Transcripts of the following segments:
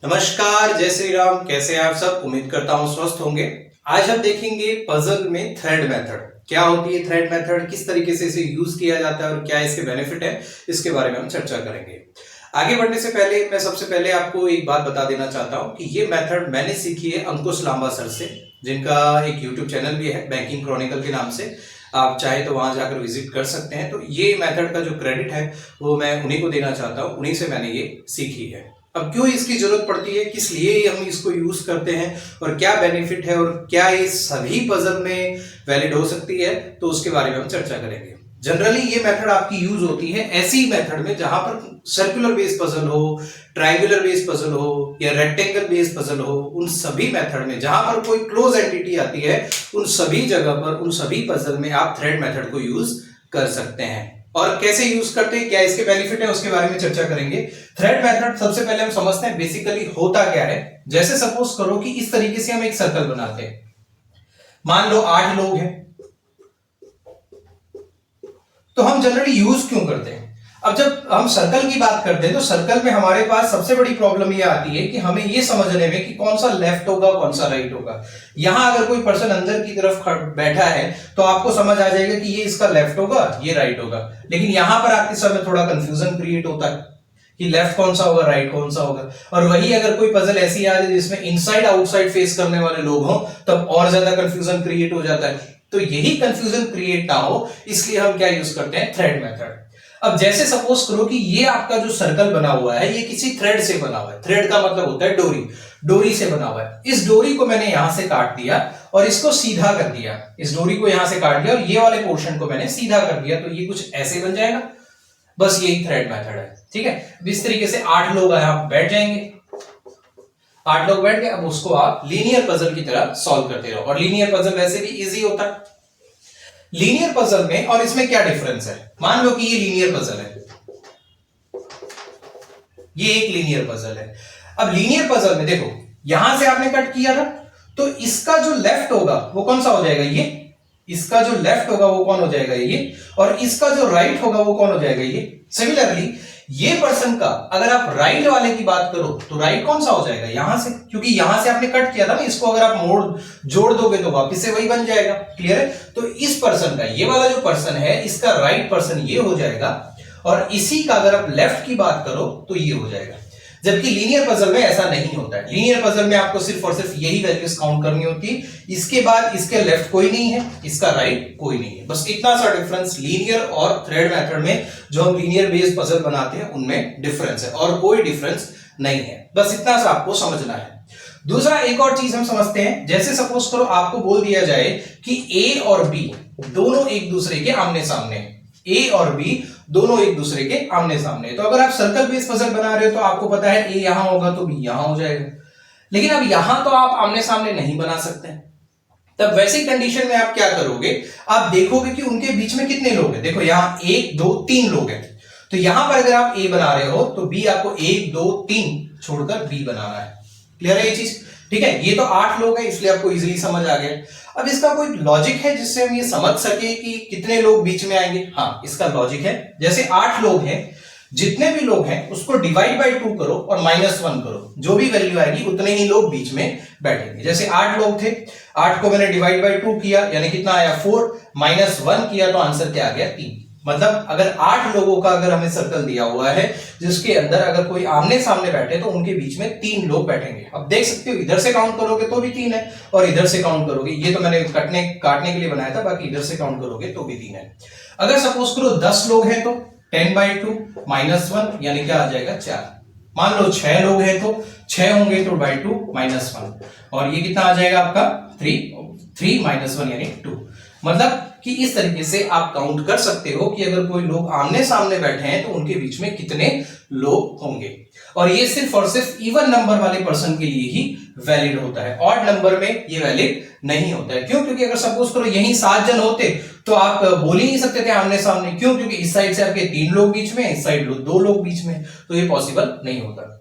नमस्कार, जय श्री राम। कैसे हैं आप सब? उम्मीद करता हूं स्वस्थ होंगे। आज हम देखेंगे पजल में थ्रेड मेथड क्या होती है। थ्रेड मेथड किस तरीके से इसे यूज किया जाता है और क्या इसके बेनिफिट है, इसके बारे में हम चर्चा करेंगे। आगे बढ़ने से पहले मैं सबसे पहले आपको एक बात बता देना चाहता हूं कि ये मेथड मैंने सीखी है अंकुश लांबा सर से, जिनका एक यूट्यूब चैनल भी है बैंकिंग क्रॉनिकल के नाम से। आप चाहे तो वहां जाकर विजिट कर सकते हैं। तो ये मेथड का जो क्रेडिट है वो मैं उन्हीं को देना चाहता हूँ, उन्हीं से मैंने ये सीखी है। अब क्यों इसकी जरूरत पड़ती है, किस लिए हम इसको यूज करते हैं और क्या बेनिफिट है और क्या ये सभी पजल में वैलिड हो सकती है, तो उसके बारे में हम चर्चा करेंगे। जनरली ये मेथड आपकी यूज होती है ऐसी मेथड में जहां पर सर्कुलर बेस्ड पजल हो, ट्रायंगुलर बेस्ड पजल हो या रेक्टेंगल बेस्ड पजल हो। उन सभी मेथड में जहां पर कोई क्लोज एंटिटी आती है, उन सभी जगह पर, उन सभी पजल में आप थ्रेड मेथड को यूज कर सकते हैं। और कैसे यूज करते हैं, क्या इसके बेनिफिट है, उसके बारे में चर्चा करेंगे। थ्रेड मेथड सबसे पहले हम समझते हैं बेसिकली होता क्या है। जैसे सपोज करो कि इस तरीके से हम एक सर्कल बनाते हैं। मान लो 8 लोग हैं, तो हम जनरली यूज क्यों करते हैं? अब जब हम सर्कल की बात करते हैं तो सर्कल में हमारे पास सबसे बड़ी प्रॉब्लम ये आती है कि हमें ये समझने में कि कौन सा लेफ्ट होगा, कौन सा राइट होगा। यहां अगर कोई पर्सन अंदर की तरफ बैठा है तो आपको समझ आ जाएगा कि ये इसका लेफ्ट होगा, ये राइट होगा। लेकिन यहां पर आपके समय थोड़ा कंफ्यूजन क्रिएट होता है कि लेफ्ट कौन सा होगा, राइट कौन सा होगा। और वही अगर कोई पजल ऐसी आ जाए जिसमें इनसाइड आउटसाइड फेस करने वाले लोग हों, तब और ज्यादा कंफ्यूजन क्रिएट हो जाता है। तो यही कंफ्यूजन क्रिएट ना हो, इसलिए हम क्या यूज करते हैं, थ्रेड मेथड। अब जैसे सपोज करो कि ये आपका जो सर्कल बना हुआ है ये किसी थ्रेड से बना हुआ है। थ्रेड का मतलब होता है डोरी, डोरी से बना हुआ है। इस डोरी को मैंने यहां से काट दिया और इसको सीधा कर दिया। इस डोरी को यहां से काट दिया और ये वाले पोर्शन को मैंने सीधा कर दिया, तो ये कुछ ऐसे बन जाएगा। बस यही थ्रेड मेथड है, ठीक है। इस तरीके से 8 लोग यहां बैठ जाएंगे। 8 लोग बैठ गए। अब उसको आप लीनियर पजल की तरह सॉल्व करते रहो। और लीनियर पजल वैसे भी इजी होता है। लीनियर पजल में और इसमें क्या डिफरेंस है? मान लो कि ये लीनियर पजल है, ये एक लीनियर पजल है। अब लीनियर पजल में देखो, यहां से आपने कट किया था, तो इसका जो लेफ्ट होगा वो कौन सा हो जाएगा, ये। इसका जो लेफ्ट होगा वो कौन हो जाएगा, ये। और इसका जो राइट होगा वो कौन हो जाएगा, ये। सिमिलरली ये पर्सन का अगर आप राइट वाले की बात करो तो राइट कौन सा हो जाएगा, यहां से, क्योंकि यहां से आपने कट किया था ना। इसको अगर आप मोड़ जोड़ दोगे तो वापस से वही बन जाएगा। क्लियर है? तो इस पर्सन का, ये वाला जो पर्सन है, इसका राइट पर्सन ये हो जाएगा और इसी का अगर आप लेफ्ट की बात करो तो ये हो जाएगा। जबकि लीनियर पजल में ऐसा नहीं होता है। लीनियर पजल में आपको सिर्फ और सिर्फ यही वैल्यूज काउंट करनी होती है। इसके बाद इसके लेफ्ट कोई नहीं है, इसका राइट कोई नहीं है। बस इतना सा डिफरेंस लीनियर और थ्रेड मेथड में, जो हम लीनियर बेस्ड पजल बनाते हैं, उनमें डिफरेंस है और कोई डिफरेंस नहीं है। बस इतना सा आपको समझना है। दूसरा एक और चीज हम समझते हैं। जैसे सपोज करो आपको बोल दिया जाए कि ए और बी दोनों एक दूसरे के आमने सामने, ए और बी दोनों एक दूसरे के आमने सामने। तो अगर आप सर्कल बेस्ड पजल बना रहे हो तो आपको पता है ए यहां होगा तो बी यहां हो जाएगा। लेकिन अब यहां तो आप आमने सामने नहीं बना सकते। तब वैसी कंडीशन में आप क्या करोगे, आप देखोगे कि उनके बीच में कितने लोग हैं। देखो यहां 1 2 3 लोग हैं। तो यहां पर अगर आप ए बना रहे हो तो बी आपको 1 2 3 छोड़कर बी बनाना है। क्लियर है ये चीज? ठीक है। ये तो 8 लोग हैं, इसलिए आपको इजीली समझ आ गया। अब इसका कोई लॉजिक है जिससे हम ये समझ सके कि कितने लोग बीच में आएंगे? हाँ, इसका लॉजिक है। जैसे 8 लोग हैं, जितने भी लोग हैं उसको डिवाइड बाय 2 करो और -1 करो। जो भी वैल्यू आएगी उतने ही लोग बीच में बैठेंगे। जैसे 8 लोग थे, 8 को मैंने डिवाइड बाय 2 किया, यानी कितना आया 4, -1 किया तो आंसर क्या आ गया 3। मतलब अगर 8 लोगों का अगर हमें सर्कल दिया हुआ है जिसके अंदर अगर कोई आमने सामने बैठे तो उनके बीच में 3 लोग बैठेंगे। अब देख सकते हो इधर से काउंट करोगे तो भी 3 है और इधर से काउंट करोगे, ये तो मैंने काटने के लिए बनाया था, बाकी इधर से काउंट करोगे तो भी 3 है। अगर सपोज करो 10 लोग हैं तो 10/2 -1 यानी क्या आ जाएगा 4। मान लो 6 लोग हैं तो 6 होंगे तो /2 -1 और ये कितना आ जाएगा आपका 3 -1 यानी 2। मतलब कि इस तरीके से आप काउंट कर सकते हो कि अगर कोई लोग आमने सामने बैठे हैं तो उनके बीच में कितने लोग होंगे। और ये सिर्फ और सिर्फ इवन नंबर वाले पर्सन के लिए ही वैलिड होता है। ऑड नंबर में ये वैलिड नहीं होता है। क्यों? क्योंकि अगर सपोज करो यही 7 जन होते तो आप बोल ही नहीं सकते थे आमने सामने। क्यों? क्योंकि इस साइड से आपके 3 लोग बीच में, इस साइड 2 लोग बीच में, तो ये पॉसिबल नहीं होता।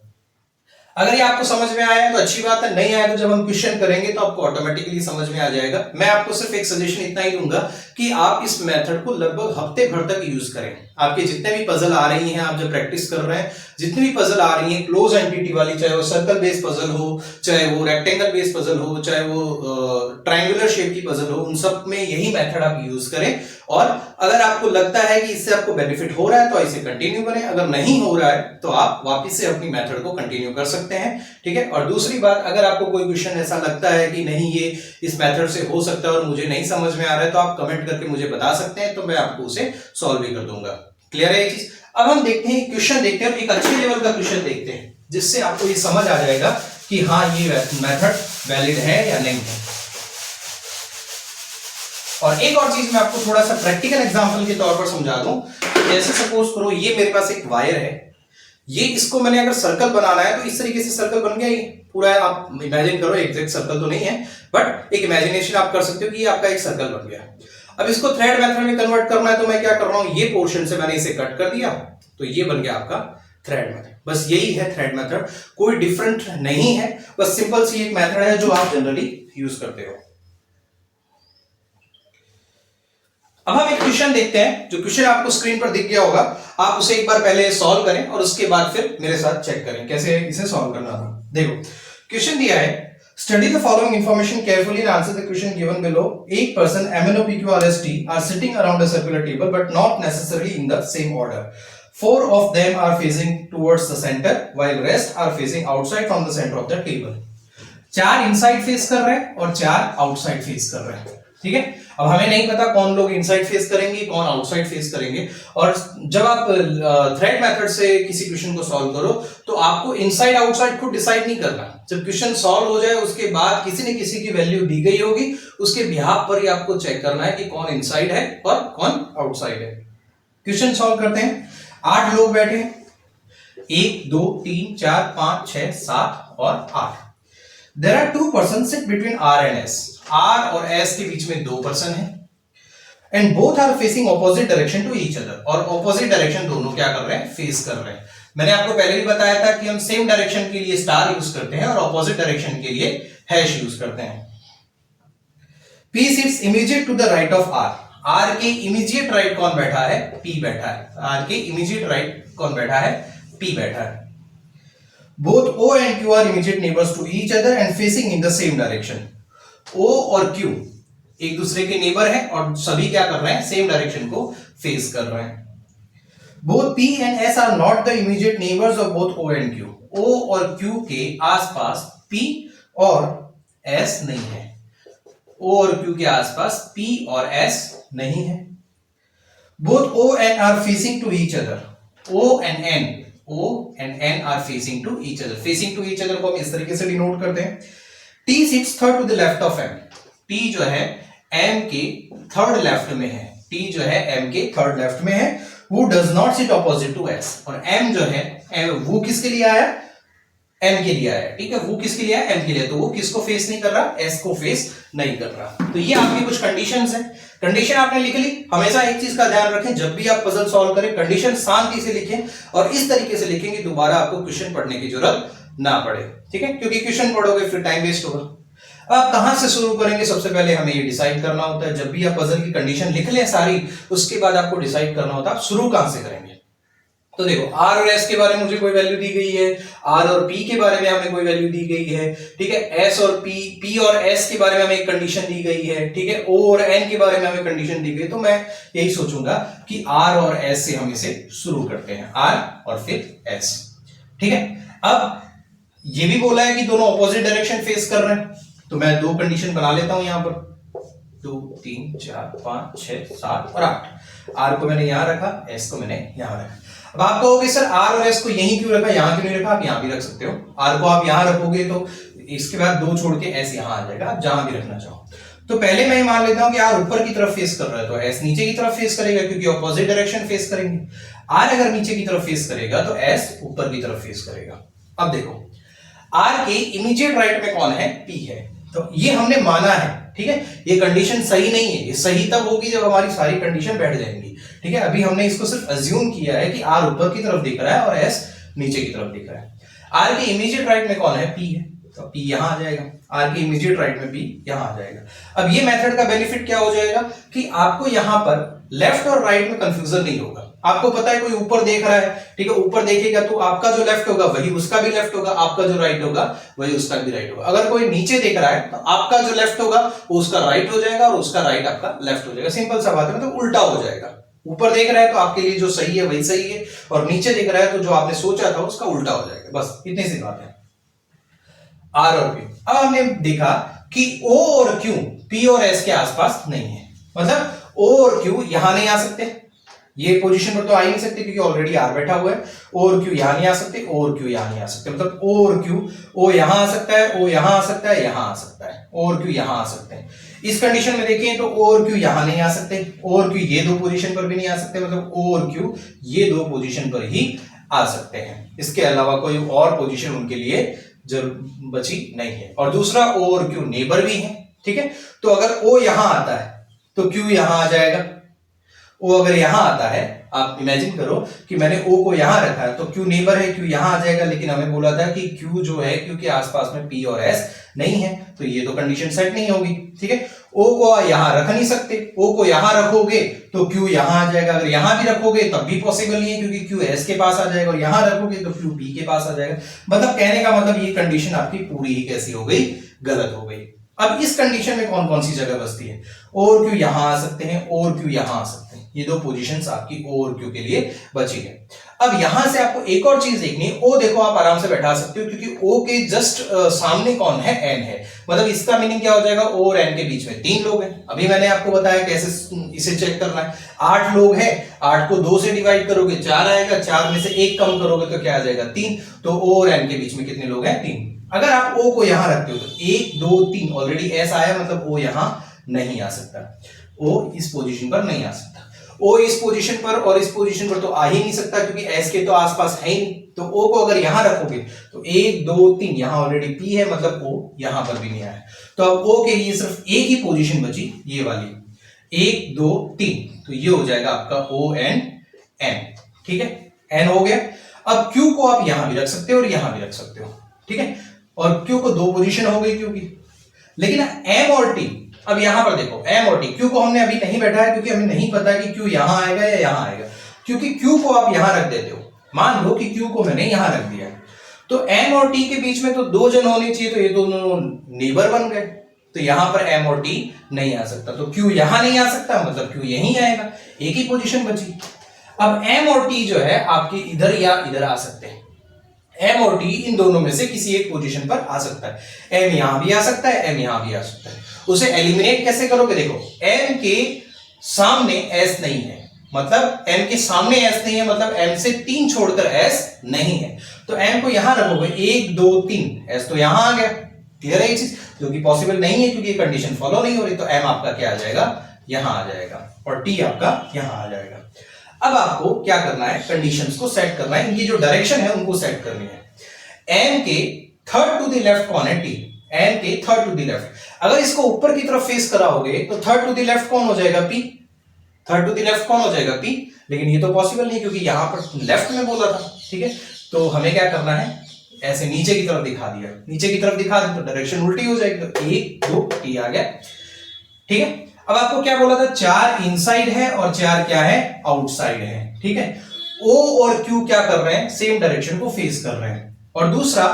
अगर ये आपको समझ में आया तो अच्छी बात है, नहीं आया तो जब हम क्वेश्चन करेंगे तो आपको ऑटोमेटिकली समझ में आ जाएगा। मैं आपको सिर्फ एक सजेशन इतना ही दूंगा कि आप इस मेथड को लगभग हफ्ते भर तक यूज करें। आपके जितने भी पजल आ रही हैं, आप जब प्रैक्टिस कर रहे हैं, जितनी भी पजल आ रही हैं क्लोज एंटिटी वाली, चाहे वो सर्कल बेस्ड पजल हो, चाहे वो रेक्टेंगल बेस्ड पजल हो, चाहे वो ट्रायंगुलर शेप की पजल हो, उन सब में यही मेथड आप यूज करें। और अगर आपको लगता है कि इससे आपको बेनिफिट हो रहा है तो इसे कंटिन्यू करें, अगर नहीं हो रहा है तो आप वापस से अपनी मेथड को कंटिन्यू कर सकते हैं। ठीक है, और दूसरी बात, अगर आपको कोई क्वेश्चन ऐसा लगता है कि नहीं ये इस मेथड से हो सकता है और मुझे नहीं समझ में आ रहा है, तो आप कमेंट करके मुझे बता सकते हैं, तो मैं आपको उसे सॉल्व भी कर दूंगा। क्लियर है ये चीज? अब हम देखते हैं क्वेश्चन, देखते हैं एक अच्छे लेवल का क्वेश्चन देखते हैं जिससे आपको ये समझ आ जाएगा कि हाँ ये मेथड वैलिड है या नहीं है। और एक और चीज मैं आपको थोड़ा सा प्रैक्टिकल एग्जांपल के तौर पर समझा दूं। जैसे सपोज करो ये मेरे पास एक वायर है, ये इसको मैंने अगर सर्कल बनाना है तो इस तरीके से सर्कल बन गया, ये पूरा आप इमेजिन करो, एग्जैक्ट सर्कल तो नहीं है बट एक इमेजिनेशन आप कर सकते हो कि ये आपका एक सर्कल बन गया। अब इसको थ्रेड मेथड में कन्वर्ट करना है तो मैं क्या कर रहा हूं, ये पोर्शन से मैंने इसे कट कर दिया तो ये बन गया आपका थ्रेड मेथड। बस यही है थ्रेड मेथड, कोई डिफरेंट नहीं है, बस सिंपल सी एक मेथड है जो आप जनरली यूज करते हो। अब हम एक क्वेश्चन देखते हैं, जो क्वेश्चन आपको स्क्रीन पर दिख गया होगा, आप उसे एक बार पहले सॉल्व करें और उसके बाद फिर मेरे साथ चेक करें कैसे इसे सॉल्व करना था। देखो क्वेश्चन दिया है, study the following information carefully and answer the question given below. एक person MNOPQRST are sitting around a circular table but not necessarily in the same order. 4 of them are facing towards the center while rest are facing outside from the center of the table। 4 inside face कर रहे हैं और 4 outside face कर रहे हैं। ठीक है, अब हमें नहीं पता कौन लोग इनसाइड फेस करेंगे, कौन आउटसाइड फेस करेंगे। और जब आप थ्रेड मेथड से किसी क्वेश्चन को सॉल्व करो तो आपको इनसाइड आउटसाइड को डिसाइड नहीं करना। जब क्वेश्चन सॉल्व हो जाए उसके बाद किसी न किसी की वैल्यू दी गई होगी, उसके बिहाफ पर ही आपको चेक करना है कि कौन इनसाइड है और कौन आउटसाइड है। क्वेश्चन सॉल्व करते हैं। 8 लोग बैठे हैं, 1 2 3 4 5 6 7 और 8। There are 2 persons sit between R and S। R और S के बीच में 2 पर्सन हैं and both are facing opposite direction to each other। और opposite direction दोनों क्या कर रहे हैं, फेस कर रहे हैं। मैंने आपको पहले भी बताया था कि हम सेम डायरेक्शन के लिए स्टार यूज करते हैं और ऑपोजिट डायरेक्शन के लिए हैश यूज करते हैं। P sits immediate to the right of R। R के इमीडिएट राइट कौन बैठा है, P बैठा है। R के इमीडिएट राइट कौन बैठा है, P बैठा है। Both O and Q are immediate neighbors to each other and facing in the same direction। O और Q एक दूसरे के नेबर हैं और सभी क्या कर रहे हैं, सेम डायरेक्शन को फेस कर रहे हैं। Both P and S are not the immediate neighbors of both O and Q। O और Q के आसपास P और S नहीं है। O और Q के आसपास P और S नहीं है। Both O and are facing to each other। O and N are facing to each other। facing to each other को हम इस तरीके से डिनोट करते हैं। T sits third to the left of M। T जो है M के थर्ड लेफ्ट में है। T जो है M के थर्ड लेफ्ट में है। Who does not sit opposite to S। और M जो है वो किसके लिए आया, M के लिए आया। ठीक है, वो किसके लिए आया, M के लिए। तो वो किसको फेस नहीं कर रहा, S को फेस नहीं कर रहा। तो ये आपकी कुछ कंडीशंस है। कंडीशन आपने लिख ली। हमेशा एक चीज का ध्यान रखें, जब भी आप पजल सॉल्व करें कंडीशन शांति से लिखें और इस तरीके से लिखेंगे दोबारा आपको क्वेश्चन पढ़ने की जरूरत ना पड़े। ठीक है, क्योंकि क्वेश्चन पढ़ोगे फिर टाइम वेस्ट होगा। अब आप कहां से शुरू करेंगे, सबसे पहले हमें ये डिसाइड करना होता है। जब भी आप पजल की कंडीशन लिख लें सारी, उसके बाद आपको डिसाइड करना होता है आप शुरू कहां से करेंगे। तो देखो R और S के बारे में मुझे कोई वैल्यू दी गई है, R और P के बारे में हमें कोई वैल्यू दी गई है। ठीक है, S और P और S के बारे में हमें एक कंडीशन दी गई है। ठीक है, O और N के बारे में हमें कंडीशन दी गई। तो मैं यही सोचूंगा कि R और S से हम इसे शुरू करते हैं, R और फिर S। ठीक है, अब ये भी बोला है कि दोनों ऑपोजिट डायरेक्शन फेस कर रहे हैं, तो मैं 2 कंडीशन बना लेता हूं यहां पर। 2 3 4 5 6 7 और 8। R को मैंने यहां रखा, S को मैंने यहां रखा। अब आप कहोगे सर R और S को यहीं क्यों रखा, यहां क्यों नहीं रखा। आप यहां भी रख सकते हो। R को आप यहां रखोगे तो इसके बाद 2 छोड़ के S यहां आ जाएगा, आप जहां भी रखना चाहो। तो पहले मैं मान लेता हूं कि R ऊपर की तरफ फेस कर रहा है तो S नीचे की तरफ फेस करेगा, क्योंकि ऑपोजिट डायरेक्शन फेस करेंगे। R अगर नीचे की तरफ फेस करेगा तो S ऊपर की तरफ फेस करेगा। अब देखो R के इमीडिएट राइट में कौन है, P है। तो ये हमने माना है। ठीक है, ये कंडीशन सही नहीं है, ये सही तब होगी जब हमारी सारी कंडीशन बैठ जाएंगी। ठीक है, अभी हमने इसको सिर्फ अज्यूम किया है कि R ऊपर की तरफ दिख रहा है और S नीचे की तरफ दिख रहा है। R के इमीडिएट राइट में कौन है, P है, तो P यहां आ जाएगा। R के इमीडिएट राइट में P यहां आ जाएगा। अब ये मेथड का बेनिफिट क्या हो जाएगा कि आपको यहां पर लेफ्ट और राइट में कंफ्यूजन नहीं होगा। आपको पता है कोई ऊपर देख रहा है, ठीक है, ऊपर देखेगा तो आपका जो लेफ्ट होगा वही उसका भी लेफ्ट होगा, आपका जो राइट होगा वही उसका भी राइट होगा। अगर कोई नीचे देख रहा है तो आपका जो लेफ्ट होगा वो उसका राइट हो जाएगा और उसका राइट आपका लेफ्ट हो जाएगा। सिंपल सा बात है, मतलब उल्टा हो जाएगा। ऊपर देख रहा है तो आपके लिए जो सही है वही सही है, और नीचे देख रहा है तो जो आपने सोचा था उसका उल्टा हो जाएगा। बस इतनी सी बात है। आर और क्यू, अब हमने देखा कि ओ और क्यू पी और एस के आसपास नहीं है, मतलब ओ और क्यू यहां नहीं आ सकते, ये पोजीशन पर तो आ ही नहीं सकते क्योंकि ऑलरेडी आर बैठा हुआ है। ओ और क्यू यहां नहीं आ सकते, ओ और क्यू यहां नहीं आ सकते, मतलब ओ और क्यू, ओ यहां आ सकता है, ओ यहां आ सकता है, यहां आ सकता है, ओ और क्यू यहां आ सकते हैं। इस कंडीशन में देखें तो ओ और क्यू यहां नहीं आ सकते, ओ और क्यू ये दो पोजीशन पर भी नहीं आ सकते, मतलब ओ और क्यू ये दो पोजीशन पर ही आ सकते हैं। इसके अलावा कोई और पोजीशन उनके लिए जरूर बची नहीं है। और दूसरा ओ और क्यू नेबर भी है, ठीक है, तो अगर ओ यहां आता है तो क्यू यहां आ जाएगा। ओ अगर यहां आता है, आप इमेजिन करो कि मैंने ओ को यहां रखा है तो क्यू नेबर है, क्यू यहां आ जाएगा, लेकिन हमें बोला था कि क्यू जो है क्यू के आसपास में पी और एस नहीं है, तो ये तो कंडीशन सेट नहीं होगी, ठीक है। ओ को यहां रख नहीं सकते, ओ को यहां रखोगे तो क्यू यहां आ जाएगा, अगर यहां भी रखोगे तब भी पॉसिबल नहीं है क्योंकि क्यू एस के पास आ जाएगा, और यहां रखोगे तो क्यू पी के पास आ जाएगा। मतलब कहने का मतलब ये कंडीशन आपकी पूरी ही कैसी हो गई, गलत हो गई। अब इस कंडीशन में कौन कौन सी जगह बचती है, ओ और क्यू यहां आ सकते हैं, ओ और क्यू यहां आ सकते हैं, ये दो पोजीशंस आपकी ओ और क्यू के लिए बची है। अब यहां से आपको एक और चीज देखनी है, ओ देखो आप आराम से बैठा सकते हो क्योंकि ओ के जस्ट सामने कौन है, एन है, मतलब इसका मीनिंग क्या हो जाएगा, ओ और एन के बीच में 3 लोग हैं। अभी मैंने आपको बताया कैसे इसे चेक करना है। 8 लोग हैं, 8 को 2 से डिवाइड करोगे 4 आएगा, 4 में से 1 कम करोगे तो क्या आ जाएगा, 3। तो ओ और एन के बीच में कितने लोग हैं, 3। अगर आप ओ को यहां रखते हो तो 1 2 3, ऑलरेडी एस आया, मतलब ओ यहां नहीं आ सकता, ओ इस पोजीशन पर नहीं आ सकता। ओ इस पोजीशन पर और इस पोजीशन पर तो आ ही नहीं सकता क्योंकि एस के तो आसपास है ही नहीं। तो ओ को अगर यहां रखोगे तो 1 2 3, यहां ऑलरेडी पी है, मतलब ओ यहां पर भी नहीं आया। तो अब ओ के लिए सिर्फ एक ही पोजीशन बची, ये वाली 1 2 3, तो ये हो जाएगा आपका ओ एन एन, ठीक है, एन हो गया। अब क्यू को आप यहां भी रख सकते हो और यहां भी रख सकते हो, ठीक है, और क्यू को 2 पोजीशन हो गई क्यू की। लेकिन एम और टी, अब यहां पर देखो एम और टी, क्यू को हमने अभी नहीं बैठा है क्योंकि हमें नहीं पता कि क्यू यहां आएगा या यहां आएगा, क्योंकि क्यू को आप यहां रख देते हो, मान लो कि क्यू को मैंने यहां रख दिया, तो एम और टी के बीच में तो 2 जन होने चाहिए, तो ये दोनों नेबर बन गए, तो यहां पर एम और टी नहीं आ सकता, तो क्यू यहां नहीं आ सकता, मतलब क्यू यहीं आएगा, एक ही पोजीशन बची। अब एम और टी जो है आपके इधर या इधर आ सकते हैं, एम और टी इन दोनों में से किसी एक पोजीशन पर आ सकता है, एम यहां भी आ सकता है, एम यहां भी आ सकता है। उसे एलिमिनेट कैसे करोगे, देखो एम के सामने एस नहीं है, मतलब एम के सामने एस नहीं है, मतलब एम से 3 छोड़कर एस नहीं है, तो एम को यहां रखोगे 1 2 3, एस तो यहां आ गया, क्लियर है ये चीज, जो कि पॉसिबल नहीं है क्योंकि ये कंडीशन फॉलो नहीं हो रही, तो एम आपका क्या आ जाएगा, यहां आ जाएगा, और टी आपका यहां आ जाएगा। अब आपको क्या करना है, कंडीशंस को सेट करना है, इनकी जो डायरेक्शन है उनको सेट करनी है। एम के थर्ड टू द लेफ्ट कौन है, टी, एम के थर्ड टू द लेफ्ट, अगर इसको ऊपर की तरफ फेस कराओगे तो थर्ड टू द लेफ्ट कौन हो जाएगा, P, third to the left कौन हो जाएगा, पी, लेकिन ये तो पॉसिबल नहीं क्योंकि यहां पर लेफ्ट में बोला था, ठीक है, तो हमें क्या करना है, ऐसे नीचे की तरफ दिखा दिया, नीचे की तरफ दिखा दी तो डायरेक्शन उल्टी हो जाएगी, तो 1 2 टी आ गया, ठीक है। अब आपको क्या बोला था, 4 इनसाइड है और 4 क्या है, आउटसाइड है, ठीक है। ओ और क्यू क्या कर रहे हैं, सेम डायरेक्शन को फेस कर रहे हैं, और दूसरा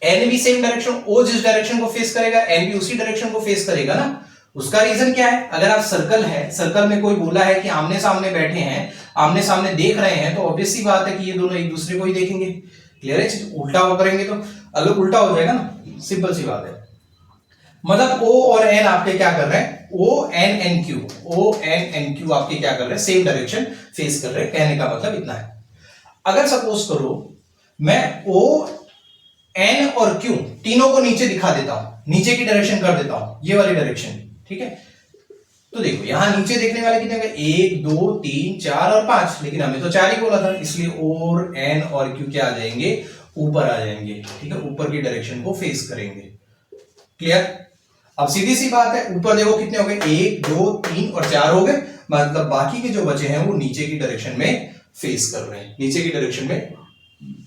एन भी सेम डायरेक्शन, ओ जिस डायरेक्शन को फेस करेगा एन भी उसी डायरेक्शन को फेस करेगा ना। उसका रीजन क्या है, अगर आप सर्कल है, सर्कल में कोई बोला है कि आमने सामने बैठे हैं, आमने सामने देख रहे हैं, तो ऑब्वियस सी बात है कि ये दोनों एक दूसरे को ही देखेंगे, क्लियर है। उल्टा हो करेंगे तो अलग उल्टा हो जाएगा ना, सिंपल सी बात है। मतलब ओ और एन आपके क्या कर रहे हैं, O N N Q, O N N Q आपके क्या कर रहे हैं, सेम डायरेक्शन फेस कर रहे हैं, कहने का मतलब इतना है। अगर सपोज करो मैं ओ एन और क्यू तीनों को नीचे दिखा देता हूं, नीचे की डायरेक्शन कर देता हूं, ये वाली डायरेक्शन, ठीक है, तो देखो यहां नीचे देखने वाले कितने होंगे, 1 2 3 4 और 5, लेकिन हमें तो 4 ही बोला था, इसलिए और एन और क्यू क्या आ जाएंगे, ऊपर आ जाएंगे, ठीक है, ऊपर की डायरेक्शन को फेस करेंगे, क्लियर। अब सीधी सी बात है, ऊपर देखो कितने हो गए, 1 2 3 और 4 हो गए, मतलब बाकी के जो बचे हैं वो नीचे की डायरेक्शन में फेस कर रहे हैं, नीचे की डायरेक्शन में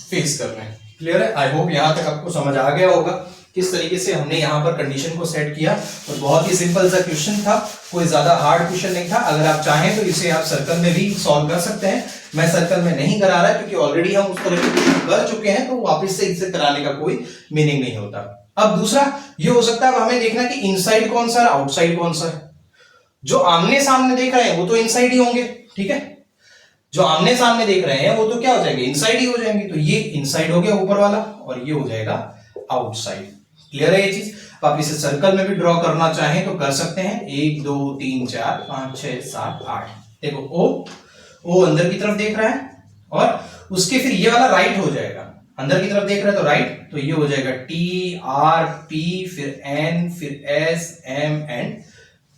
फेस कर रहे हैं, क्लियर है। आई होप यहां तक आपको समझ आ गया होगा किस तरीके से हमने यहां पर कंडीशन को सेट किया, और बहुत ही सिंपल सा क्वेश्चन था, कोई ज्यादा हार्ड क्वेश्चन नहीं था। अगर आप चाहें तो इसे आप सर्कल में भी सॉल्व कर सकते हैं, मैं सर्कल में नहीं करा रहा क्योंकि ऑलरेडी हम उस तरह के क्वेश्चन कर चुके हैं, तो वापस से इसे कराने का कोई मीनिंग नहीं होता। अब दूसरा ये हो सकता है, अब हमें देखना कि इनसाइड कौन सा है, आउटसाइड कौन सा है। जो आमने सामने देख रहे हैं वो तो इनसाइड ही होंगे, ठीक है। जो आमने सामने देख रहे हैं वो तो क्या हो जाएंगे, इनसाइड ही हो जाएंगे। तो ये इनसाइड हो गया ऊपर वाला, और ये हो जाएगा आउटसाइड। क्लियर है ये चीज। आप इसे सर्कल में भी ड्रॉ करना चाहें तो कर सकते हैं। 1 2 3 4 5 6 7 8। देखो ओ अंदर की तरफ देख रहा है, और उसके फिर ये वाला राइट हो जाएगा, अंदर की तरफ देख रहा है तो राइट, तो ये हो जाएगा टी आर पी फिर एन फिर S M and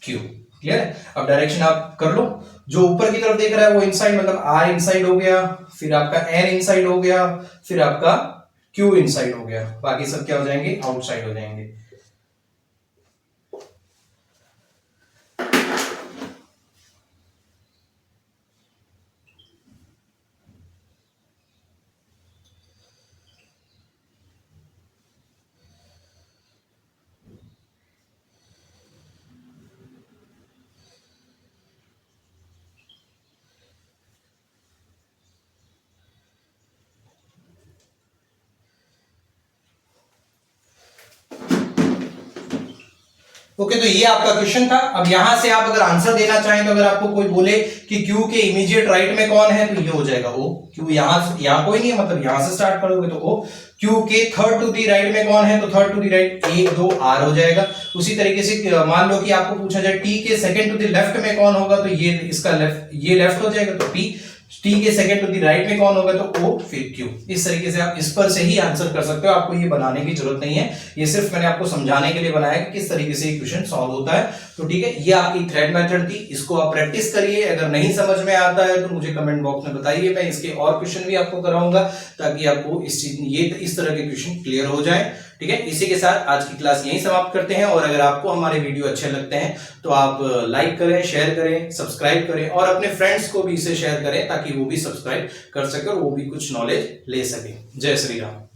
Q. Clear है। अब डायरेक्शन आप कर लो। जो ऊपर की तरफ देख रहा है वो इनसाइड, मतलब आर इनसाइड हो गया, फिर आपका एन इनसाइड हो गया, फिर आपका क्यू इनसाइड हो गया, बाकी सब क्या हो जाएंगे, आउटसाइड हो जाएंगे। ओके, तो ये आपका क्वेश्चन था। अब यहां से आप अगर आंसर देना चाहें तो अगर आपको कोई बोले कि क्यू के इमीडिएट राइट में कौन है, तो ये हो जाएगा ओ। क्यू यहां कोई नहीं है, मतलब यहां से स्टार्ट करोगे तो ओ। क्यू के थर्ड टू दी राइट में कौन है, तो third to the right 1 2 R हो जाएगा। उसी तरीके से मान लो कि आपको पूछा जाए टी के सेकंड टू दी लेफ्ट में कौन होगा, तो ये इसका लेफ्ट, ये लेफ्ट हो जाएगा तो पी। टी के सेकंड टू दी राइट में कौन होगा, तो ओ फिर क्यू। इस तरीके से आप इस पर से ही आंसर कर सकते हो, आपको ये बनाने की जरूरत नहीं है। ये सिर्फ मैंने आपको समझाने के लिए बनाया कि किस तरीके से ये क्वेश्चन सॉल्व होता है। तो ठीक है, ये आपकी थ्रेड मेथड थी, इसको आप प्रैक्टिस करिए। अगर नहीं समझ में आता है तो मुझे कमेंट बॉक्स में बताइए, मैं इसके और क्वेश्चन भी आपको कराऊंगा ताकि आपको इस तरह के क्वेश्चन क्लियर हो जाए। ठीक है, इसी के साथ आज की क्लास यहीं समाप्त करते हैं। और अगर आपको हमारे वीडियो अच्छे लगते हैं तो आप लाइक करें, शेयर करें, सब्सक्राइब करें, और अपने फ्रेंड्स को भी इसे शेयर करें ताकि वो भी सब्सक्राइब कर सके और वो भी कुछ नॉलेज ले सके। जय श्री राम।